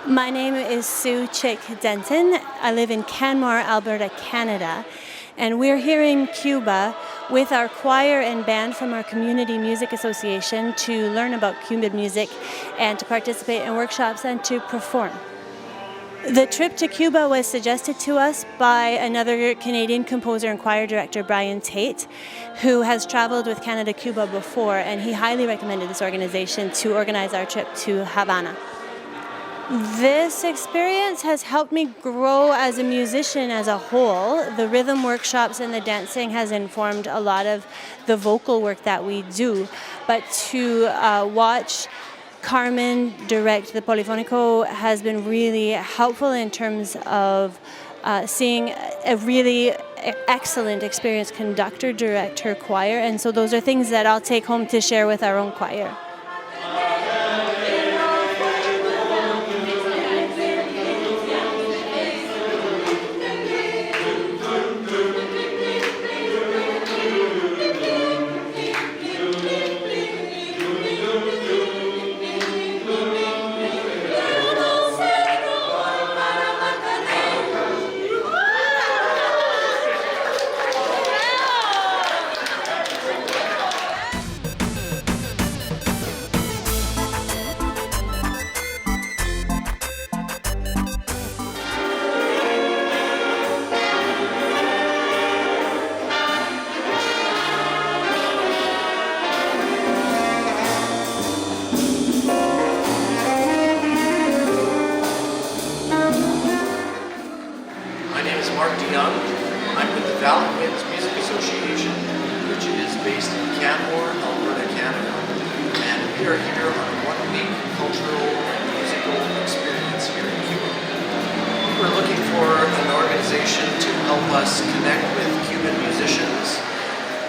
My name is Sue Chick-Denton. I live in Canmore, Alberta, Canada. And we're here in Cuba with our choir and band from our Community Music Association to learn about Cuban music and to participate in workshops and to perform. The trip to Cuba was suggested to us by another Canadian composer and choir director, Brian Tate, who has traveled with Canada-Cuba before, and he highly recommended this organization to organize our trip to Havana. This experience has helped me grow as a musician as a whole. The rhythm workshops and the dancing has informed a lot of the vocal work that we do. But to watch Carmen direct the Polifónico has been really helpful in terms of seeing a really excellent experienced conductor direct her choir. And so those are things that I'll take home to share with our own choir. DeJong. I'm with the Music Association, which is based in Canmore, Alberta, Canada. And we are here on a one-week cultural and musical experience here in Cuba. We're looking for an organization to help us connect with Cuban musicians,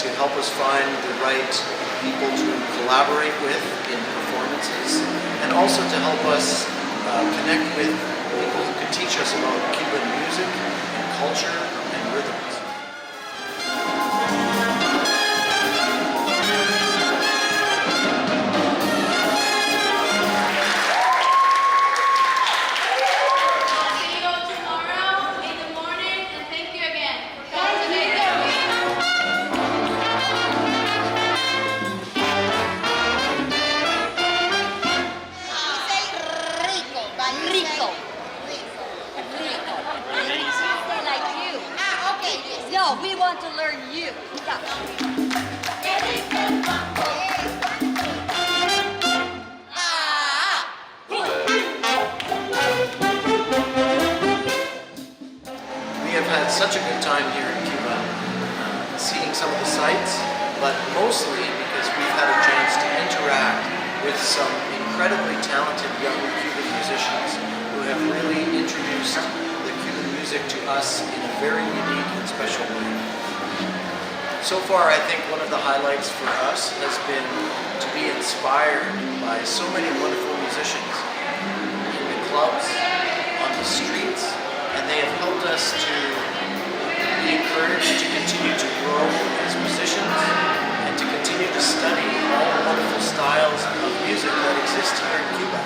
to help us find the right people to collaborate with in performances, and also to help us connect with people who can teach us about Cuban music, culture, and rhythms. See you tomorrow in the morning, and thank you again for coming today. Rico. No, we want to learn you. We have had such a good time here in Cuba, seeing some of the sights, but mostly because we've had a chance to interact with some incredibly talented young Cuban musicians who have really introduced the Cuban music to us in a very unique and special way. So far, I think one of the highlights for us has been to be inspired by so many wonderful musicians in the clubs, on the streets, and they have helped us to be encouraged to continue to grow as musicians and to continue to study all the wonderful styles of music that exist here in Cuba.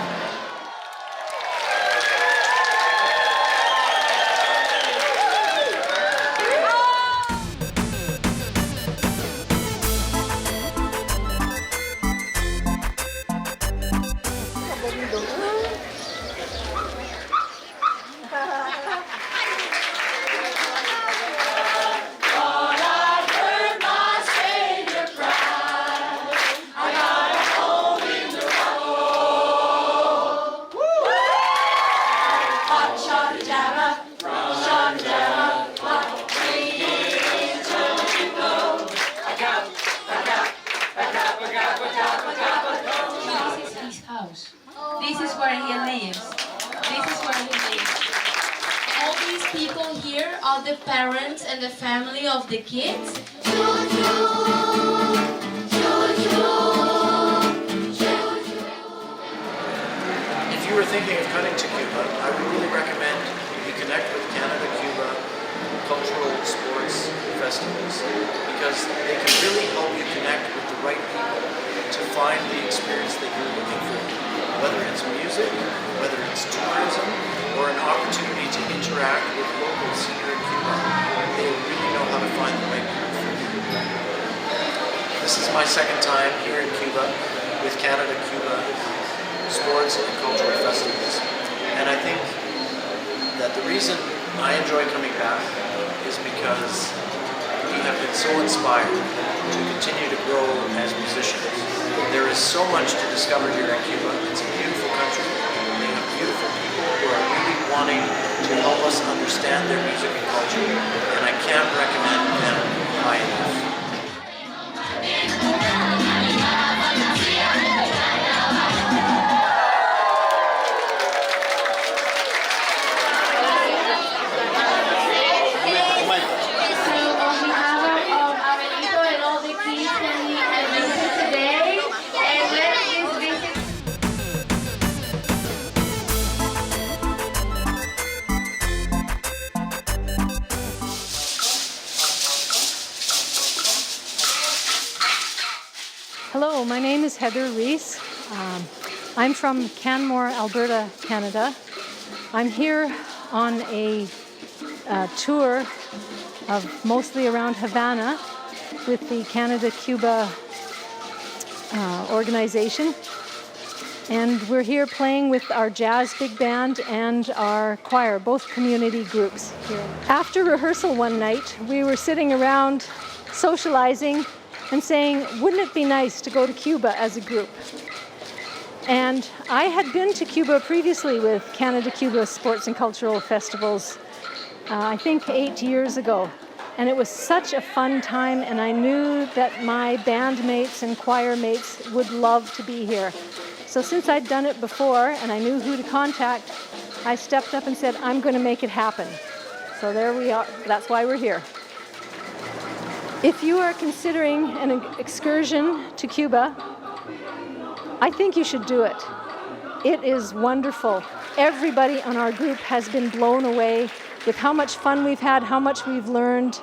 This is where he lives. This is where he lives. All these people here are the parents and the family of the kids. If you were thinking of coming to Cuba, I would really recommend you connect with Canada-Cuba cultural sports festivals, because they can really help you connect with the right people to find the experience that you're looking for, whether it's music, whether it's it's tourism or an opportunity to interact with locals here in Cuba, they really know how to find the right group for you. This is my second time here in Cuba with Canada-Cuba sports and cultural festivals. And I think that the reason I enjoy coming back is because we have been so inspired to continue to grow as musicians. There is so much to discover here in Cuba. It's a beautiful country. They have beautiful people who are really wanting to help us understand their music and culture, and I can't recommend them high enough. Hello, my name is Heather Reese. I'm from Canmore, Alberta, Canada. I'm here on a tour of mostly around Havana with the Canada-Cuba organization. And we're here playing with our jazz big band and our choir, both community groups here. After rehearsal one night, we were sitting around socializing and saying, wouldn't it be nice to go to Cuba as a group? And I had been to Cuba previously with Canada-Cuba Sports and Cultural Festivals, I think 8 years ago. And it was such a fun time, and I knew that my bandmates and choir mates would love to be here. So since I'd done it before and I knew who to contact, I stepped up and said, I'm going to make it happen. So there we are. That's why we're here. If you are considering an excursion to Cuba, I think you should do it. It is wonderful. Everybody on our group has been blown away with how much fun we've had, how much we've learned.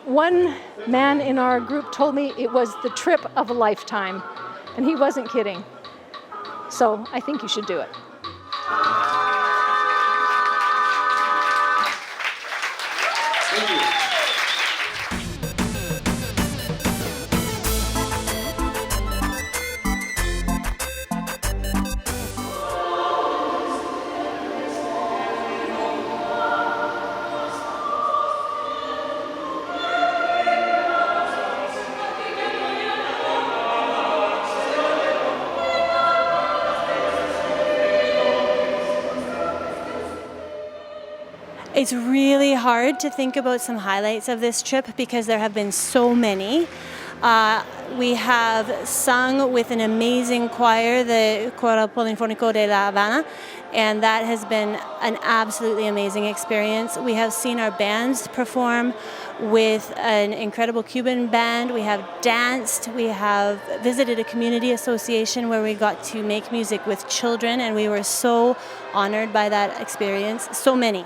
One man in our group told me it was the trip of a lifetime, and he wasn't kidding. So I think you should do it. Thank you. It's really hard to think about some highlights of this trip because there have been so many. We have sung with an amazing choir, the Coro Polifónico de La Habana, and that has been an absolutely amazing experience. We have seen our bands perform with an incredible Cuban band. We have danced. We have visited a community association where we got to make music with children, and we were so honored by that experience. So many.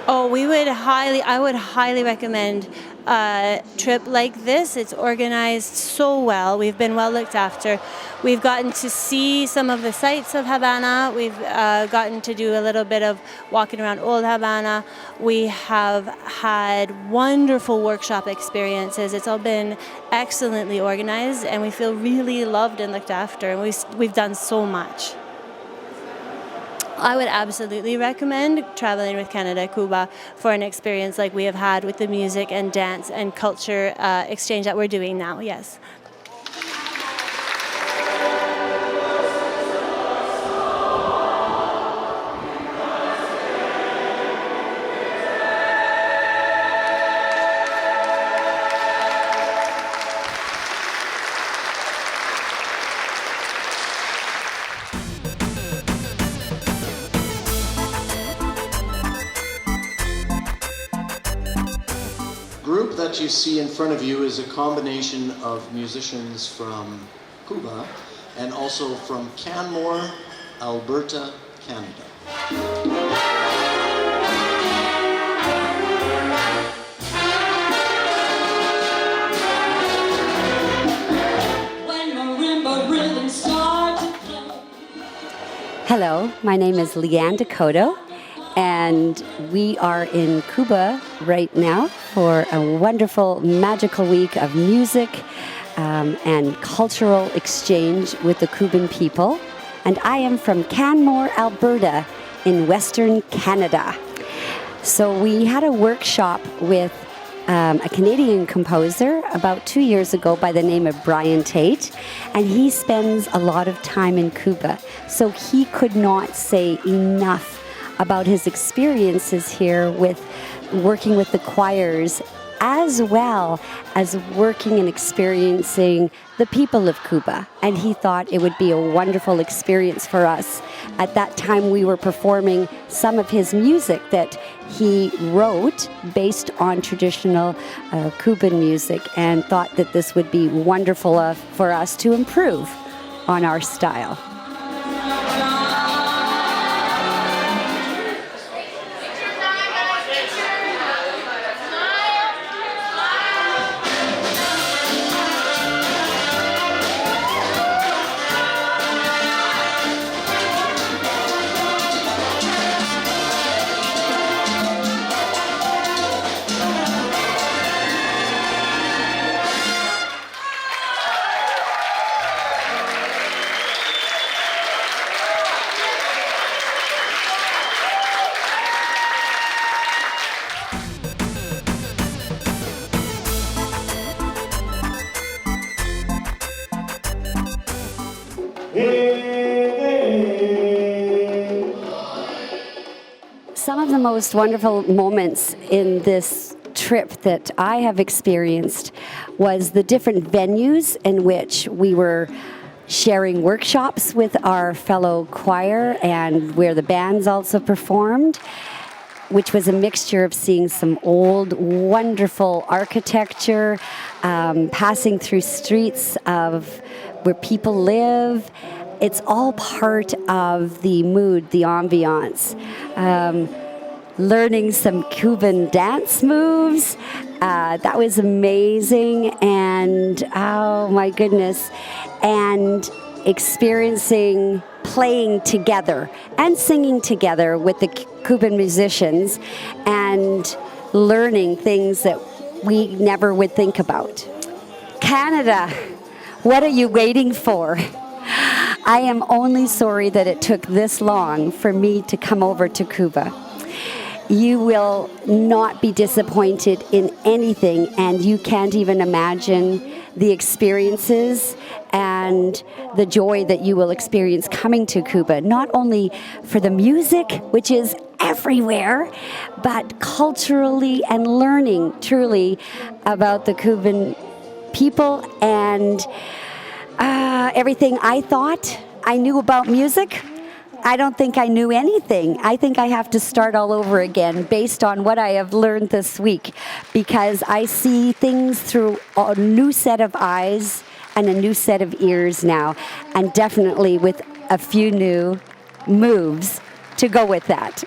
Oh, I would highly recommend a trip like this. It's organized so well. We've been well looked after. We've gotten to see some of the sights of Havana. We've gotten to do a little bit of walking around Old Havana. We have had wonderful workshop experiences. It's all been excellently organized, and we feel really loved and looked after. And we've done so much. I would absolutely recommend traveling with Canada-Cuba for an experience like we have had with the music and dance and culture exchange that we're doing now, yes. Group that you see in front of you is a combination of musicians from Cuba and also from Canmore, Alberta, Canada. Hello, my name is Leanne Decoteau, and we are in Cuba right now for a wonderful, magical week of music and cultural exchange with the Cuban people. And I am from Canmore, Alberta, in Western Canada. So we had a workshop with a Canadian composer about 2 years ago by the name of Brian Tate, and he spends a lot of time in Cuba. So he could not say enough about his experiences here with working with the choirs, as well as working and experiencing the people of Cuba. And he thought it would be a wonderful experience for us. At that time, we were performing some of his music that he wrote based on traditional Cuban music, and thought that this would be wonderful for us to improve on our style. Some of the most wonderful moments in this trip that I have experienced was the different venues in which we were sharing workshops with our fellow choir, and where the bands also performed, which was a mixture of seeing some old, wonderful architecture, passing through streets of where people live. It's all part of the mood, the ambiance. Learning some Cuban dance moves. That was amazing. And oh my goodness. And experiencing playing together and singing together with the Cuban musicians, and learning things that we never would think about. Canada, what are you waiting for? I am only sorry that it took this long for me to come over to Cuba. You will not be disappointed in anything, and you can't even imagine the experiences and the joy that you will experience coming to Cuba, not only for the music, which is everywhere, but culturally, and learning truly about the Cuban people and everything I thought I knew about music. I don't think I knew anything. I think I have to start all over again based on what I have learned this week, because I see things through a new set of eyes and a new set of ears now, and definitely with a few new moves to go with that.